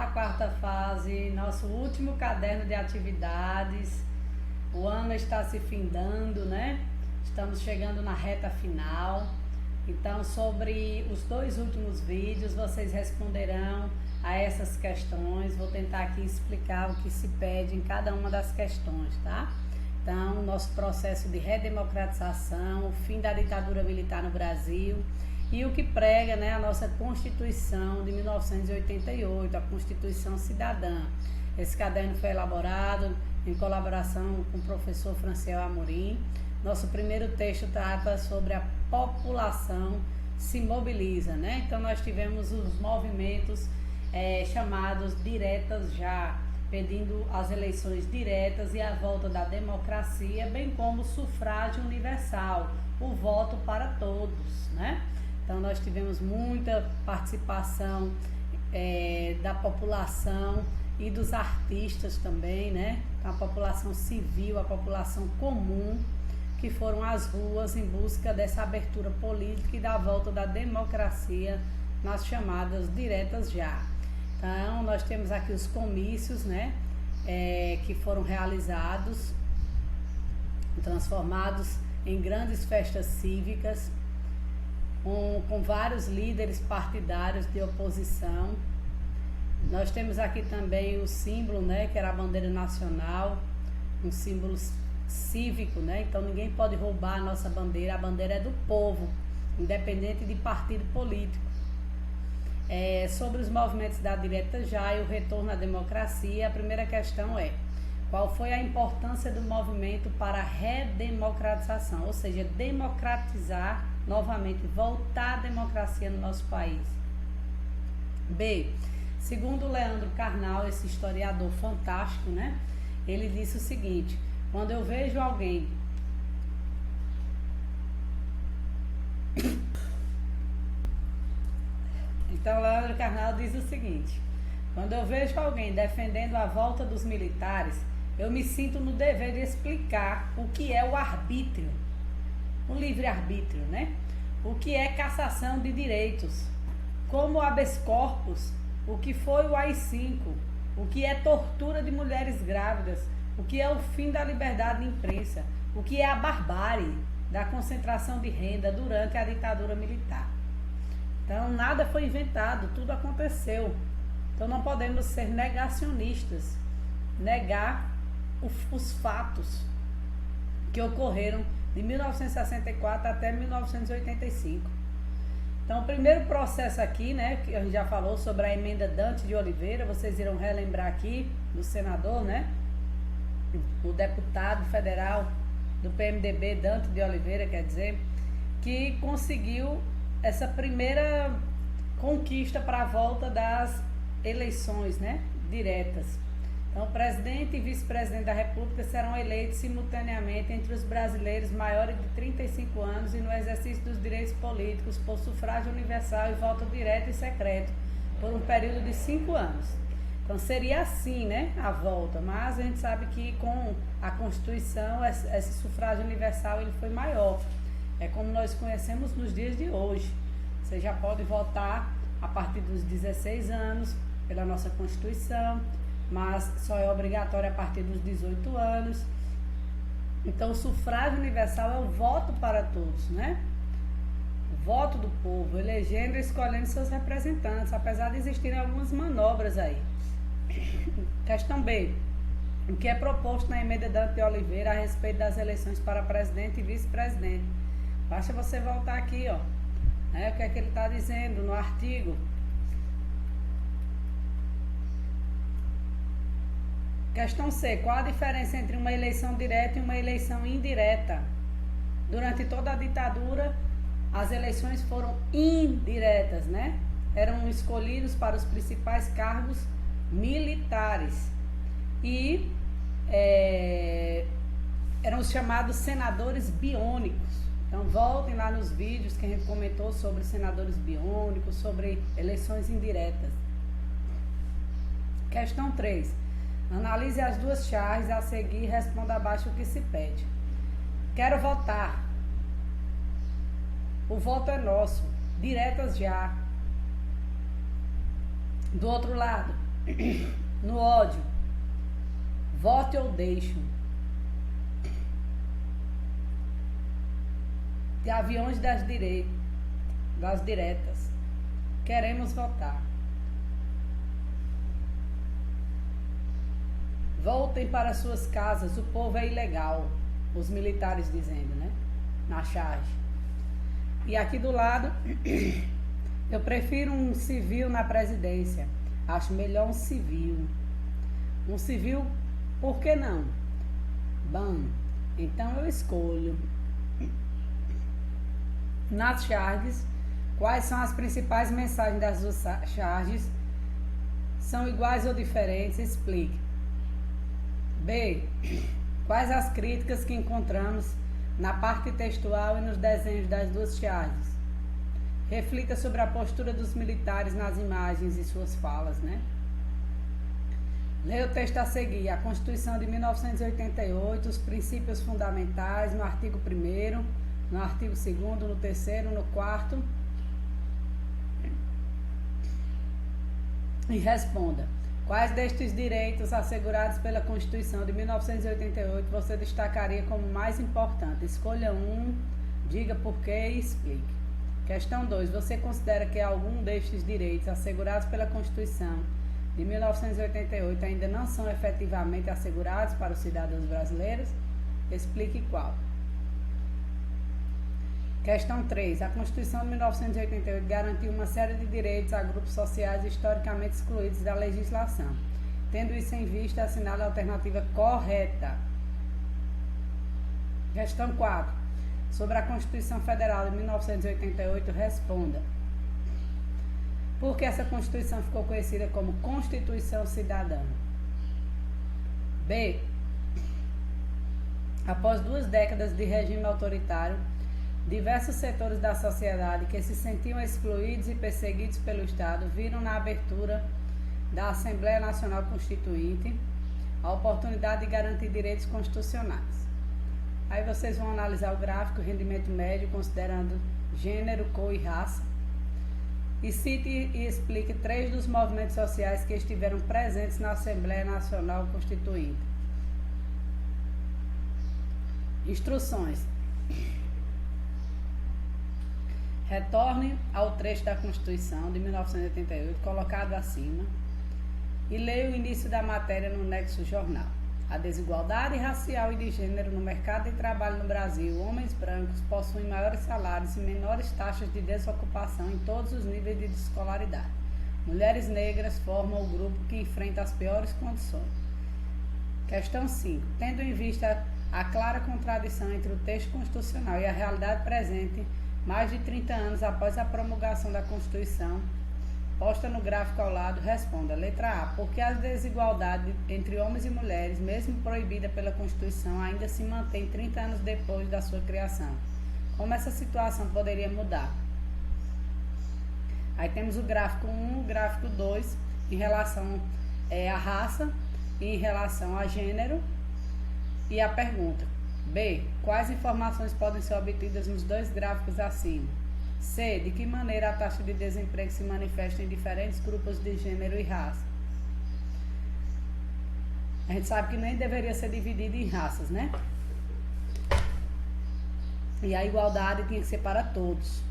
A quarta fase, nosso último caderno de atividades. O ano está se findando, né? Estamos chegando na reta final. Então, sobre os dois últimos vídeos, vocês responderão a essas questões. Vou tentar aqui explicar o que se pede em cada uma das questões, tá? Então, nosso processo de redemocratização, o fim da ditadura militar no Brasil e o que prega, né, a nossa Constituição de 1988, a Constituição Cidadã. Esse caderno foi elaborado em colaboração com o professor Franciel Amorim. Nosso primeiro texto trata sobre a população se mobiliza, né? Então, nós tivemos os movimentos chamados Diretas Já, pedindo as eleições diretas e a volta da democracia, bem como o sufrágio universal, o voto para todos, né? Então, nós tivemos muita participação da população e dos artistas também, né? A população civil, a população comum, que foram às ruas em busca dessa abertura política e da volta da democracia nas chamadas Diretas Já. Então, nós temos aqui os comícios, né? Que foram realizados, transformados em grandes festas cívicas, com vários líderes partidários de oposição. Nós temos aqui também o símbolo, né, que era a bandeira nacional, um símbolo cívico, né? Então ninguém pode roubar a nossa bandeira, a bandeira é do povo, independente de partido político. Sobre os movimentos da Direta Já e o retorno à democracia, a primeira questão é: qual foi a importância do movimento para a redemocratização, ou seja, democratizar novamente, voltar à democracia no nosso país? B, segundo Leandro Carnal, esse historiador fantástico, né? Ele disse o seguinte: quando eu vejo alguém Então, Leandro Carnal diz o seguinte: quando eu vejo alguém defendendo a volta dos militares, eu me sinto no dever de explicar o que é o arbítrio, o livre-arbítrio, né? O que é cassação de direitos, como o habeas corpus, o que foi o AI-5, o que é tortura de mulheres grávidas, o que é o fim da liberdade de imprensa, o que é a barbárie da concentração de renda durante a ditadura militar. Então, nada foi inventado, tudo aconteceu. Então, não podemos ser negacionistas, negar os fatos que ocorreram de 1964 até 1985. Então, o primeiro processo aqui, né, que a gente já falou sobre a emenda Dante de Oliveira, vocês irão relembrar aqui do senador, né, o deputado federal do PMDB, Dante de Oliveira, quer dizer, que conseguiu essa primeira conquista para a volta das eleições, né, diretas. Então, o presidente e vice-presidente da República serão eleitos simultaneamente entre os brasileiros maiores de 35 anos e no exercício dos direitos políticos por sufrágio universal e voto direto e secreto por um período de 5 anos. Então, seria assim, né, a volta, mas a gente sabe que com a Constituição esse sufrágio universal ele foi maior. É como nós conhecemos nos dias de hoje. Você já pode votar a partir dos 16 anos pela nossa Constituição, mas só é obrigatório a partir dos 18 anos. Então, o sufrágio universal é o voto para todos, né? O voto do povo, elegendo e escolhendo seus representantes, apesar de existirem algumas manobras aí. Questão B. O que é proposto na emenda Dante de Oliveira a respeito das eleições para presidente e vice-presidente? Basta você voltar aqui, ó, né, o que é que ele está dizendo no artigo. Questão C. Qual a diferença entre uma eleição direta e uma eleição indireta? Durante toda a ditadura, as eleições foram indiretas, né? Eram escolhidos para os principais cargos militares e eram os chamados senadores biônicos. Então, voltem lá nos vídeos que a gente comentou sobre senadores biônicos, sobre eleições indiretas. Questão 3. Analise as duas charges a seguir e responda abaixo o que se pede. Quero votar. O voto é nosso. Diretas já. Do outro lado, No ódio, vote ou deixo. Gaviões das diretas, queremos votar. Voltem para suas casas, o povo é ilegal. Os militares dizendo, né? Na charge. E aqui do lado, eu prefiro um civil na presidência. Acho melhor um civil. Um civil, por que não? Bom, então eu escolho. Nas charges, quais são as principais mensagens das duas charges? São iguais ou diferentes? Explique. B. Quais as críticas que encontramos na parte textual e nos desenhos das duas charges? Reflita sobre a postura dos militares nas imagens e suas falas, né? Leia o texto a seguir. A Constituição de 1988, os princípios fundamentais, no artigo 1º, no artigo 2º, no 3º, no 4º. E responda. Quais destes direitos assegurados pela Constituição de 1988 você destacaria como mais importante? Escolha um, diga por quê e explique. Questão 2. Você considera que algum destes direitos assegurados pela Constituição de 1988 ainda não são efetivamente assegurados para os cidadãos brasileiros? Explique qual. Questão 3. A Constituição de 1988 garantiu uma série de direitos a grupos sociais historicamente excluídos da legislação. Tendo isso em vista, assinale a alternativa correta. Questão 4. Sobre a Constituição Federal de 1988, responda. Por que essa Constituição ficou conhecida como Constituição Cidadã? B. Após 2 décadas de regime autoritário, diversos setores da sociedade que se sentiam excluídos e perseguidos pelo Estado viram na abertura da Assembleia Nacional Constituinte a oportunidade de garantir direitos constitucionais. Aí vocês vão analisar o gráfico rendimento médio considerando gênero, cor e raça. E cite e explique 3 dos movimentos sociais que estiveram presentes na Assembleia Nacional Constituinte. Instruções. Retorne ao trecho da Constituição de 1988, colocado acima, e leia o início da matéria no Nexo Jornal. A desigualdade racial e de gênero no mercado de trabalho no Brasil. Homens brancos possuem maiores salários e menores taxas de desocupação em todos os níveis de escolaridade. Mulheres negras formam o grupo que enfrenta as piores condições. Questão 5. Tendo em vista a clara contradição entre o texto constitucional e a realidade presente, mais de 30 anos após a promulgação da Constituição, posta no gráfico ao lado, responda. Letra A. Por que a desigualdade entre homens e mulheres, mesmo proibida pela Constituição, ainda se mantém 30 anos depois da sua criação? Como essa situação poderia mudar? Aí temos o gráfico 1, o gráfico 2, em relação à raça e em relação a gênero. E a pergunta. B. Quais informações podem ser obtidas nos 2 gráficos acima? C. De que maneira a taxa de desemprego se manifesta em diferentes grupos de gênero e raça? A gente sabe que nem deveria ser dividido em raças, né? E a igualdade tinha que ser para todos.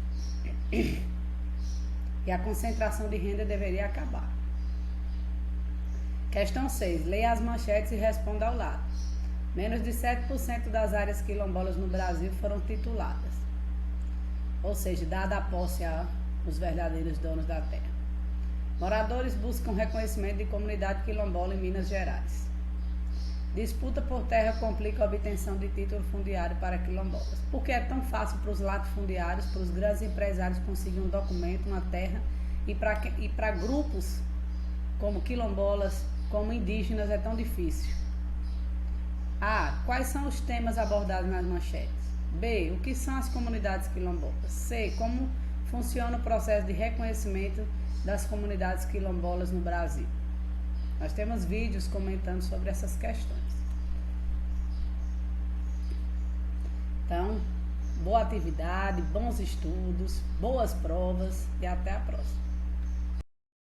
E a concentração de renda deveria acabar. Questão 6. Leia as manchetes e responda ao lado. Menos de 7% das áreas quilombolas no Brasil foram tituladas, ou seja, dada a posse aos verdadeiros donos da terra. Moradores buscam reconhecimento de comunidade quilombola em Minas Gerais. Disputa por terra complica a obtenção de título fundiário para quilombolas. Por que é tão fácil para os latifundiários, para os grandes empresários conseguir um documento, uma terra, e para grupos como quilombolas, como indígenas, é tão difícil? A. Quais são os temas abordados nas manchetes? B. O que são as comunidades quilombolas? C. Como funciona o processo de reconhecimento das comunidades quilombolas no Brasil? Nós temos vídeos comentando sobre essas questões. Então, boa atividade, bons estudos, boas provas e até a próxima.